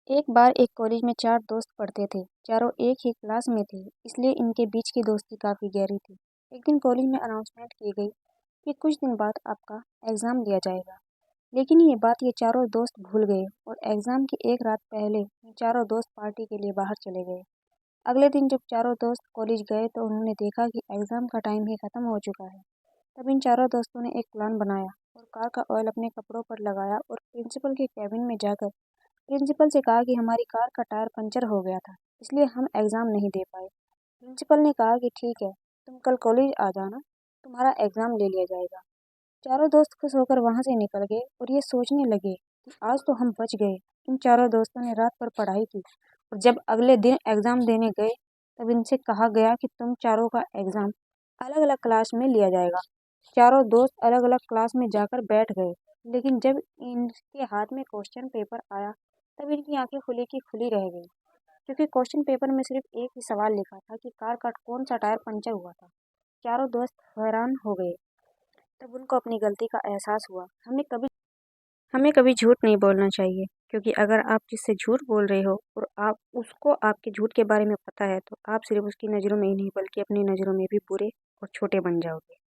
एक बार एक कॉलेज में 4 दोस्त पढ़ते थे। चारों एक ही क्लास में थे, इसलिए इनके बीच की दोस्ती काफ़ी गहरी थी। एक दिन कॉलेज में अनाउंसमेंट की गई कि कुछ दिन बाद आपका एग्ज़ाम लिया जाएगा। लेकिन ये चारों दोस्त भूल गए और एग्ज़ाम की एक रात पहले ये चारों दोस्त पार्टी के लिए बाहर चले गए। अगले दिन जब चारों दोस्त कॉलेज गए तो उन्होंने देखा कि एग्ज़ाम का टाइम ही ख़त्म हो चुका है। तब इन चारों दोस्तों ने एक प्लान बनाया और कार का ऑयल अपने कपड़ों पर लगाया और प्रिंसिपल के कैबिन में जाकर प्रिंसिपल से कहा कि हमारी कार का टायर पंचर हो गया था, इसलिए हम एग्ज़ाम नहीं दे पाए। प्रिंसिपल ने कहा कि ठीक है, तुम कल कॉलेज आ जाना, तुम्हारा एग्ज़ाम ले लिया जाएगा। चारों दोस्त खुश होकर वहाँ से निकल गए और ये सोचने लगे कि आज तो हम बच गए। इन चारों दोस्तों ने रात भर पढ़ाई की और जब अगले दिन एग्ज़ाम देने गए तब इनसे कहा गया कि तुम चारों का एग्ज़ाम अलग अलग क्लास में लिया जाएगा। चारों दोस्त अलग अलग क्लास में जाकर बैठ गए, लेकिन जब इनके हाथ में क्वेश्चन पेपर आया तब इनकी आंखें खुली की खुली रह गई, क्योंकि क्वेश्चन पेपर में सिर्फ एक ही सवाल लिखा था कि कार का कौन सा टायर पंचर हुआ था। चारों दोस्त हैरान हो गए। तब उनको अपनी गलती का एहसास हुआ। हमें कभी झूठ नहीं बोलना चाहिए, क्योंकि अगर आप जिससे झूठ बोल रहे हो और आप उसको आपके झूठ के बारे में पता है तो आप सिर्फ उसकी नज़रों में ही नहीं बल्कि अपनी नज़रों में भी बुरे और छोटे बन जाओगे।